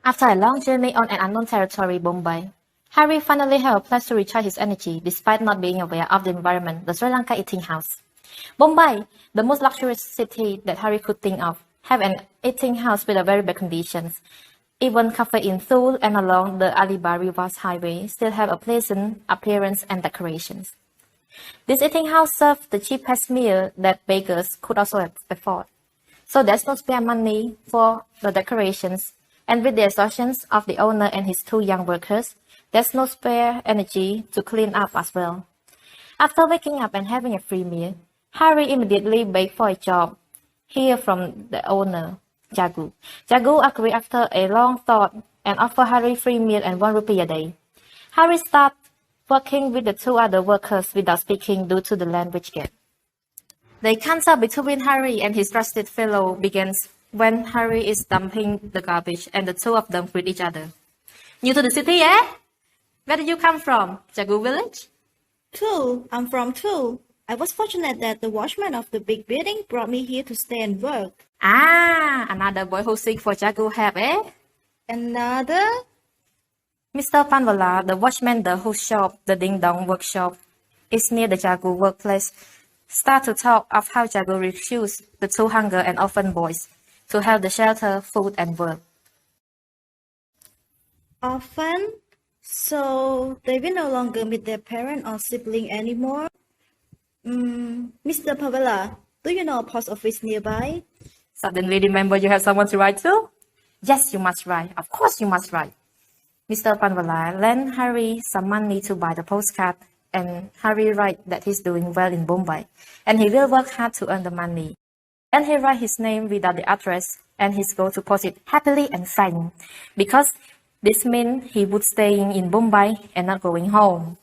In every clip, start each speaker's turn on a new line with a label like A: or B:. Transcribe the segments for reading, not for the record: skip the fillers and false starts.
A: After a long journey on an unknown territory, Bombay, Harry finally had a place to recharge his energy despite not being aware of the environment, the Sri Lanka eating house. Bombay, the most luxurious city that Harry could think of, have an eating house with a very bad conditions. Even cafe in Thule and along the Alibar Rivers Highway still have a pleasant appearance and decorations. This eating house served the cheapest meal that beggars could also afford. So there's no spare money for the decorations, and with the exhaustions of the owner and his two young workers, there's no spare energy to clean up as well. After waking up and having a free meal, Harry immediately begged for a job here from the owner, Jagu. Jagu agreed after a long thought and offered Harry free meal and 1 rupee a day. Harry started working with the two other workers without speaking due to the language gap. The encounter between Harry and his trusted fellow begins when Harry is dumping the garbage and the two of them greet each other. New to the city, eh? Where did you come from? Jagu village?
B: Thule, I'm from Thule. I was fortunate that the watchman of the big building brought me here to stay and work.
A: Ah, another boy who sings for Jagu have, eh?
B: Another?
A: Mr. Panvala, the watchman whose shop, the Ding Dong workshop, is near the Jagu workplace, start to talk of how Jagu refused the two hunger and orphan boys to have the shelter, food, and work.
B: Orphan? So they will no longer meet their parent or sibling anymore? Mr. Pavela, do you know a post office nearby?
A: Suddenly remember you have someone to write to? Yes, you must write. Of course you must write. Mr. Panvala lent Harry some money to buy the postcard, and Harry write that he's doing well in Bombay, and he will work hard to earn the money. Then he write his name without the address, and he's going to post it happily and frightened, because this means he would staying in Bombay and not going home.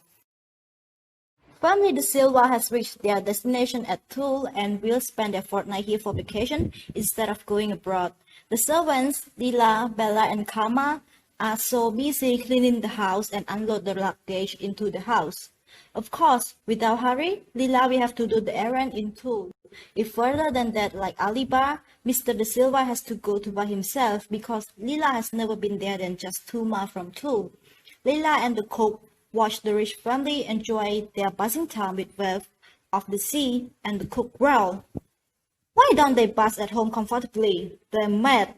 B: Family De Silva has reached their destination at Thule and will spend their fortnight here for vacation instead of going abroad. The servants, Lila, Bella, and Kama, are so busy cleaning the house and unload the luggage into the house. Of course, without Harry, Lila will have to do the errand in Thule. If further than that, like Alibar, Mr. De Silva has to go to by himself because Lila has never been there than just 2 miles from Thule. Lila and the cook watch the rich family enjoy their buzzing time with wealth of the sea, and the cook growled, "Why don't they buzz at home comfortably? They're mad."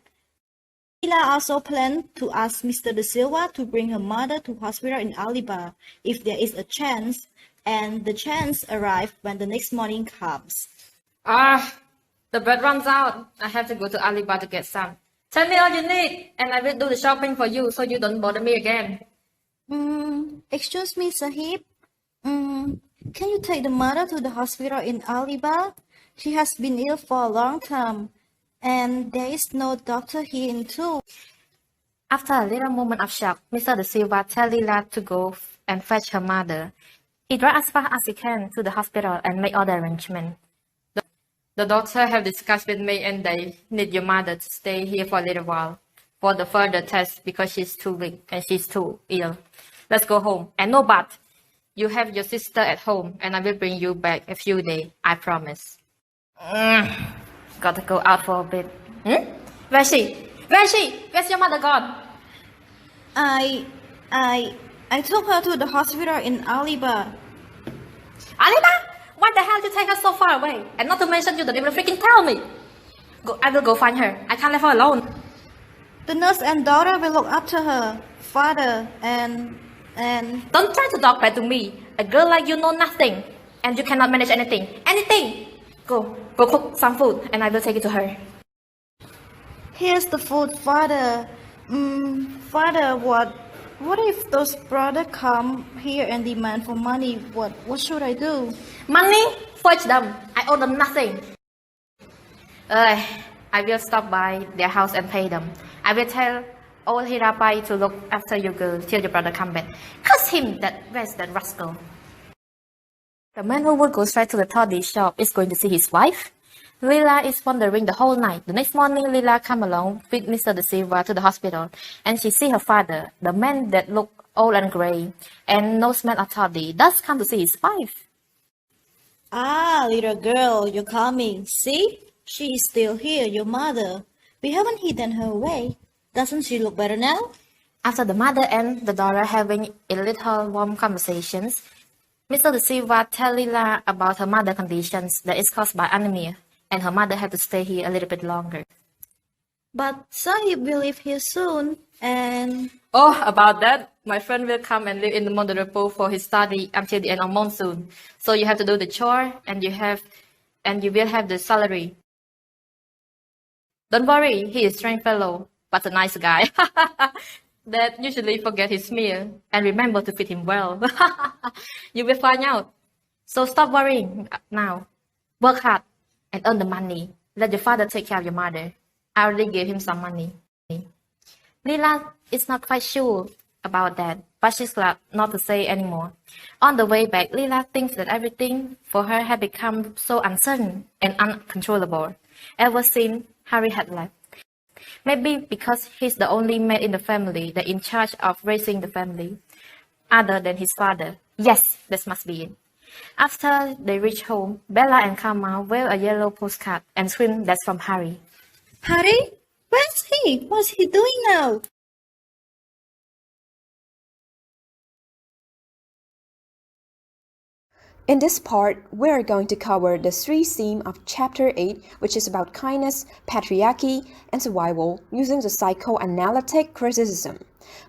B: Lila also planned to ask Mr. De Silva to bring her mother to hospital in Alibar if there is a chance, and the chance arrived when the next morning comes.
A: The bread runs out. I have to go to Alibar to get some. Tell me all you need, and I will do the shopping for you so you don't bother me again.
B: Excuse me, Sahib. Can you take the mother to the hospital in Alibar? She has been ill for a long time, and there is no doctor here in Thule.
A: After a little moment of shock, Mr. De Silva tells Lila to go and fetch her mother. He drives as fast as he can to the hospital and make all the arrangements. The doctor have discussed with me and they need your mother to stay here for a little while for the further test because she's too weak and she's too ill. Let's go home. And no but. You have your sister at home and I will bring you back a few days. I promise. Gotta go out for a bit. Where's she? Where's she? Where's your mother gone?
B: I took her to the hospital in Alibar.
A: Anita, what the hell did you take her so far away? And not to mention you don't even freaking tell me. I will go find her. I can't leave her alone.
B: The nurse and daughter will look after her. Father and...
A: Don't try to talk bad to me. A girl like you know nothing. And you cannot manage anything. Anything! Go cook some food and I will take it to her.
B: Here's the food, Father. Father, what if those brothers come here and demand for money? What should I do?
A: Money? Fetch them. I owe them nothing. I will stop by their house and pay them. I will tell old Hirapai to look after your girl till your brother come back. Curse him, where's that rascal? The man who would go straight to the toddy shop is going to see his wife. Lila is wondering the whole night. The next morning, Lila come along with Mr. De Silva to the hospital, and she see her father, the man that look old and grey, and no smell of toddy, does come to see his wife.
B: Ah, little girl, you're coming. See? She is still here, your mother. We haven't hidden her away. Doesn't she look better now?
A: After the mother and the daughter having a little warm conversations, Mr. De Silva tells Lila about her mother's conditions that is caused by anemia, and her mother had to stay here a little bit longer.
B: But Sahib will leave here soon, and...
A: Oh, about that, my friend will come and live in the model pool for his study until the end of monsoon. So you have to do the chore, and you will have the salary. Don't worry, he is a strange fellow, but a nice guy. That usually forget his meal and remember to feed him well. You will find out. So stop worrying now. Work hard and earn the money. Let your father take care of your mother. I already gave him some money. Lila is not quite sure about that, but she's glad not to say anymore. On the way back, Lila thinks that everything for her had become so uncertain and uncontrollable ever since Harry had left. Maybe because he's the only man in the family that in charge of raising the family, other than his father. Yes, this must be it. After they reach home, Bella and Karma wave a yellow postcard and scream that's from Harry.
B: Harry? Where's he? What's he doing now?
C: In this part, we are going to cover the three themes of Chapter 8, which is about kindness, patriarchy, and survival, using the psychoanalytic criticism.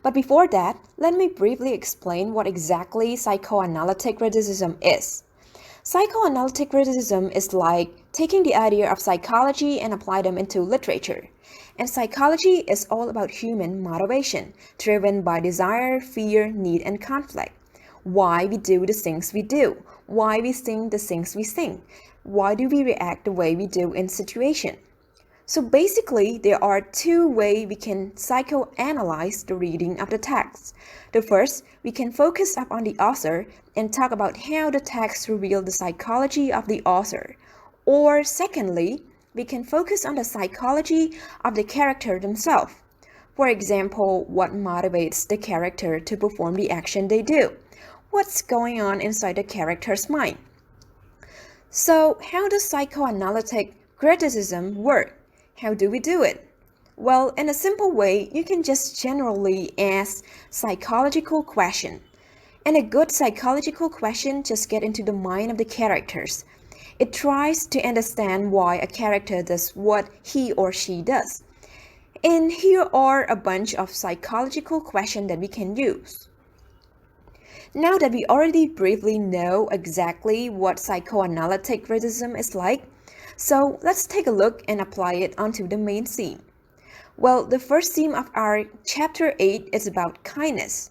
C: But before that, let me briefly explain what exactly psychoanalytic criticism is. Psychoanalytic criticism is like taking the idea of psychology and apply them into literature. And psychology is all about human motivation, driven by desire, fear, need, and conflict. Why we do the things we do, why we think the things we think, why do we react the way we do in situation. So basically, there are two ways we can psychoanalyze the reading of the text. The first, we can focus up on the author and talk about how the text reveals the psychology of the author. Or secondly, we can focus on the psychology of the character themselves. For example, what motivates the character to perform the action they do? What's going on inside the character's mind? So, how does psychoanalytic criticism work? How do we do it? Well, in a simple way, you can just generally ask psychological questions. And a good psychological question just gets into the mind of the characters. It tries to understand why a character does what he or she does. And here are a bunch of psychological questions that we can use. Now that we already briefly know exactly what psychoanalytic criticism is like, so let's take a look and apply it onto the main theme. Well, the first theme of our Chapter 8 is about kindness.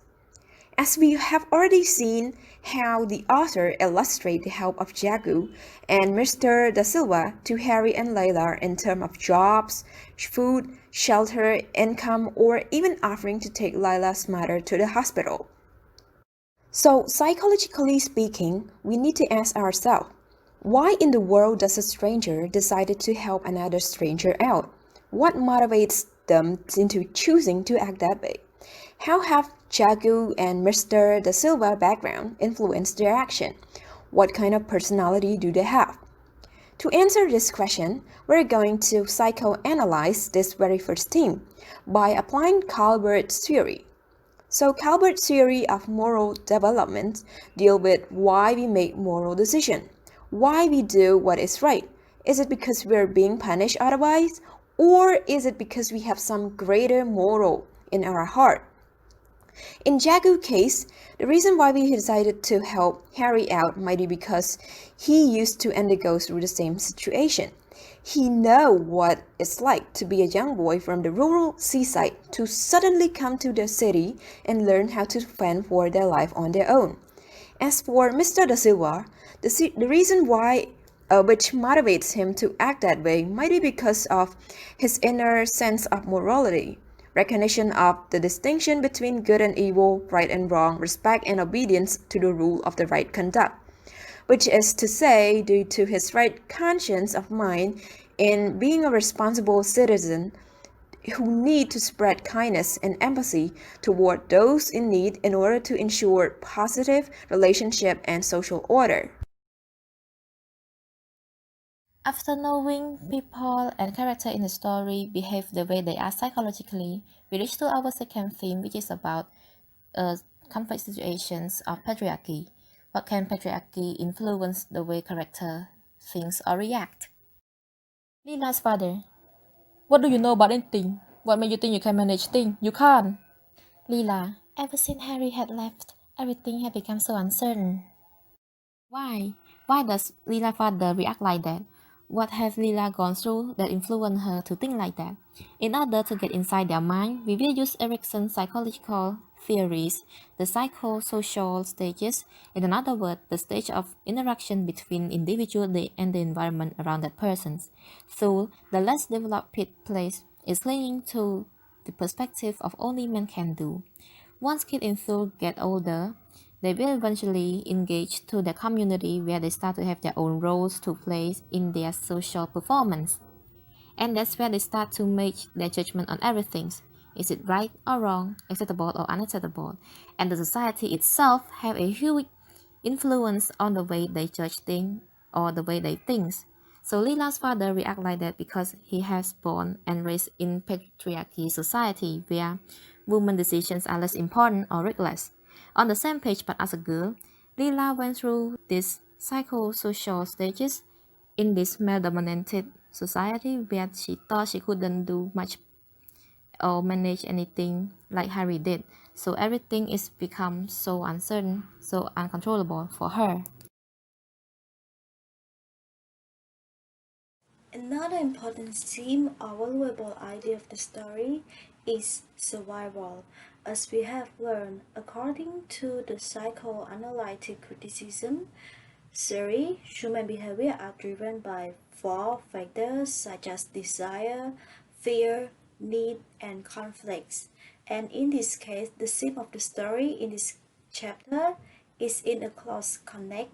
C: As we have already seen how the author illustrates the help of Jagu and Mr. Da Silva to Harry and Layla in terms of jobs, food, shelter, income, or even offering to take Layla's mother to the hospital. So, psychologically speaking, we need to ask ourselves, why in the world does a stranger decide to help another stranger out? What motivates them into choosing to act that way? How have Jagu and Mr. Da Silva background influenced their action? What kind of personality do they have? To answer this question, we're going to psychoanalyze this very first theme by applying Calvert's theory. So Calvert's theory of moral development deals with why we make moral decisions, why we do what is right. Is it because we're being punished otherwise, or is it because we have some greater moral in our heart? In Jagu's case, the reason why we decided to help Harry out might be because he used to undergo through the same situation. He knows what it's like to be a young boy from the rural seaside to suddenly come to the city and learn how to fend for their life on their own. As for Mr. Da Silva, the reason why which motivates him to act that way might be because of his inner sense of morality, recognition of the distinction between good and evil, right and wrong, respect and obedience to the rule of the right conduct, which is to say, due to his right conscience of mind in being a responsible citizen who need to spread kindness and empathy toward those in need in order to ensure positive relationship and social order.
A: After knowing people and character in the story behave the way they are psychologically, we reach to our second theme, which is about complex situations of patriarchy. What can patriarchy influence the way character thinks or react? Leela's father. What do you know about anything? What made you think you can manage things? You can't. Leela. Ever since Harry had left, everything had become so uncertain. Why? Why does Leela's father react like that? What has Leela gone through that influenced her to think like that? In order to get inside their mind, we will use Erickson's psychological theories, the psychosocial stages, in another word, the stage of interaction between individual and the environment around that person. So, the less developed place is clinging to the perspective of only men can do. Once kids in Thule get older, they will eventually engage to the community where they start to have their own roles to play in their social performance. And that's where they start to make their judgment on everything. Is it right or wrong, acceptable or unacceptable? And the society itself have a huge influence on the way they judge things or the way they think. So Leela's father react like that because he has born and raised in patriarchy society where women decisions are less important or reckless. On the same page, but as a girl, Leela went through these psychosocial stages in this male-dominated society where she thought she couldn't do much or manage anything like Harry did. So everything is become so uncertain, so uncontrollable for her.
B: Another important theme or valuable idea of the story is survival. As we have learned, according to the psychoanalytic criticism theory, human behavior are driven by four factors such as desire, fear, need, and conflicts. And in this case, the theme of the story in this chapter is in a close connect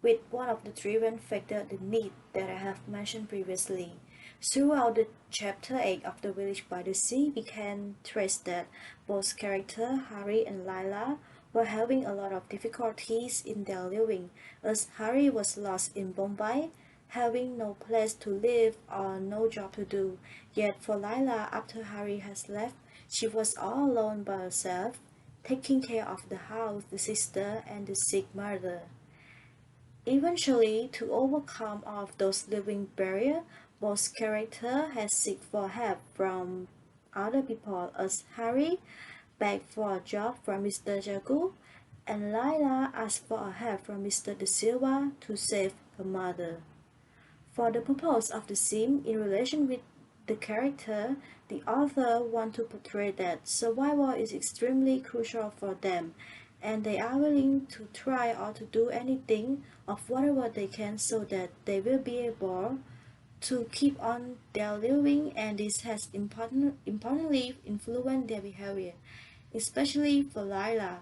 B: with one of the driven factor, the need that I have mentioned previously. Throughout the chapter 8 of The Village by the Sea, we can trace that both characters, Harry and Lila, were having a lot of difficulties in their living, as Harry was lost in Bombay, having no place to live or no job to do. Yet for Lila, after Harry has left, she was all alone by herself, taking care of the house, the sister, and the sick mother. Eventually, to overcome all of those living barriers, both characters had seek for help from other people, as Harry begged for a job from Mr. Jagu, and Lila asked for a help from Mr. De Silva to save her mother. For the purpose of the scene in relation with the character, the author wants to portray that survival is extremely crucial for them, and they are willing to try or to do anything of whatever they can so that they will be able to keep on their living, and this has importantly influenced their behavior, especially for Lila,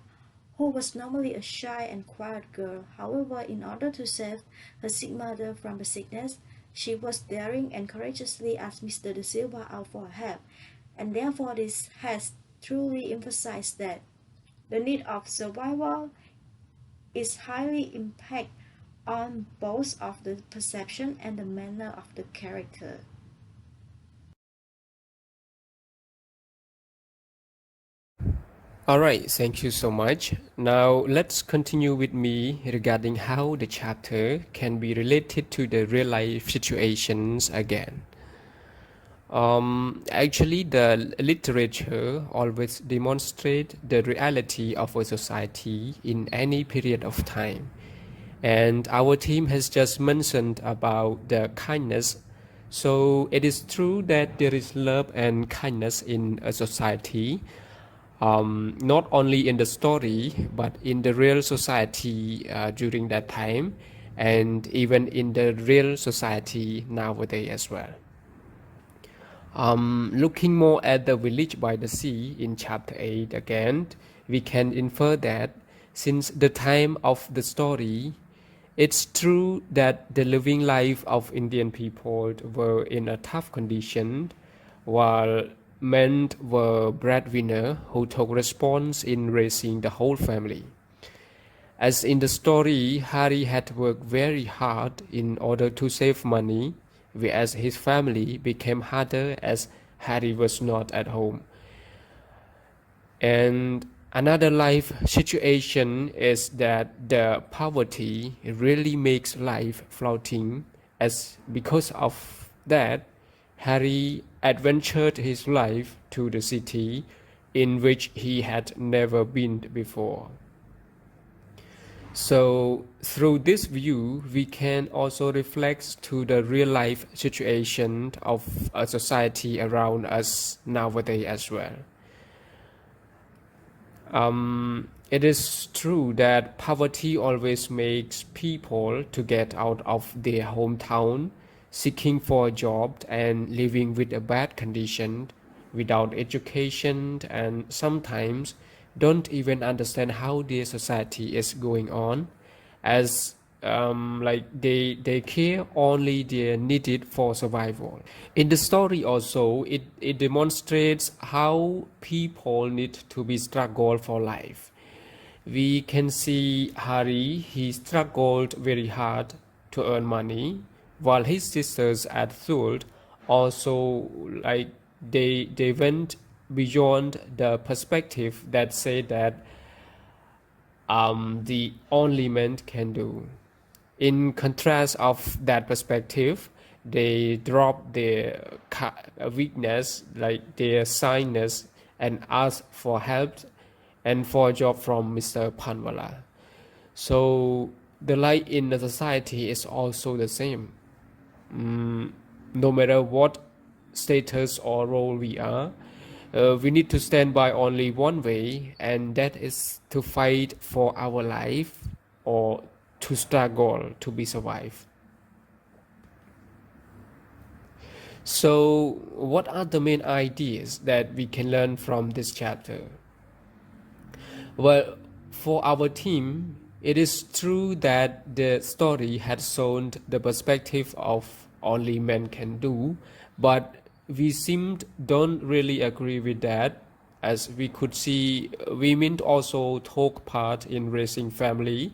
B: who was normally a shy and quiet girl. However, in order to save her sick mother from the sickness, she was daring and courageously asked Mr. De Silva out for help, and therefore this has truly emphasized that the need of survival is highly impact on both of the perception and the manner of the character.
D: Alright, thank you so much. Now let's continue with me regarding how the chapter can be related to the real life situations again. Actually, the literature always demonstrate the reality of a society in any period of time. And our team has just mentioned about the kindness. So it is true that there is love and kindness in a society, not only in the story, but in the real society during that time, and even in the real society nowadays as well. Looking more at the village by the sea in chapter 8 again, we can infer that since the time of the story, it's true that the living life of Indian people were in a tough condition, while men were breadwinner who took response in raising the whole family. As in the story, Harry had worked very hard in order to save money, whereas his family became harder as Harry was not at home. And another life situation is that the poverty really makes life floating, as because of that, Harry adventured his life to the city in which he had never been before. So through this view, we can also reflect to the real life situation of a society around us nowadays as well. It is true that poverty always makes people to get out of their hometown, seeking for a job and living with a bad condition, without education, and sometimes don't even understand how their society is going on, as like they care only their needed for survival. In the story also, it demonstrates how people need to be struggle for life. We can see Harry, he struggled very hard to earn money, while his sisters at Thule also, like, they went beyond the perspective that say that the only man can do. In contrast of that perspective, they drop their weakness, like their shyness, and ask for help and for a job from Mr. Panwala. So the light in the society is also the same. No matter what status or role we are, we need to stand by only one way, and that is to fight for our life or to struggle to be survive. So what are the main ideas that we can learn from this chapter? Well, for our team, it is true that the story had shown the perspective of only men can do, but we seemed don't really agree with that, as we could see women also took part in raising family,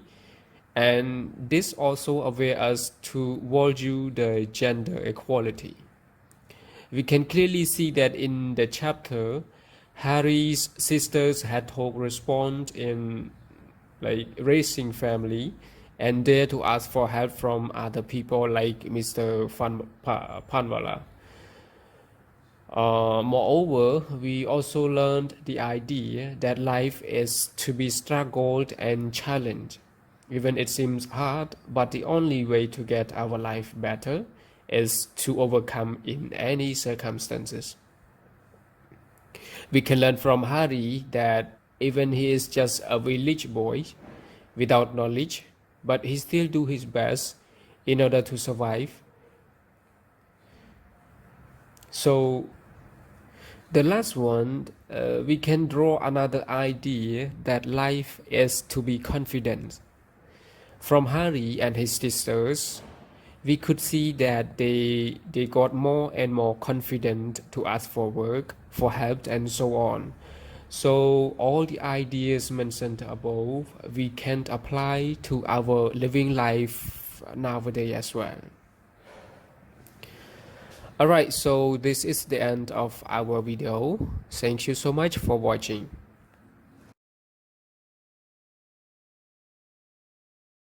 D: and this also aware us to value the gender equality. We can clearly see that in the chapter, Harry's sisters had took response in like raising family and dare to ask for help from other people like Mr. Panwala. Moreover, we also learned the idea that life is to be struggled and challenged. Even it seems hard, but the only way to get our life better is to overcome in any circumstances. We can learn from Harry that even he is just a village boy without knowledge, but he still do his best in order to survive. So the last one, we can draw another idea that life is to be confident. From Harry and his sisters, we could see that they got more and more confident to ask for work, for help, and so on. So all the ideas mentioned above, we can apply to our living life nowadays as well. Alright, so this is the end of our video. Thank you so much for watching.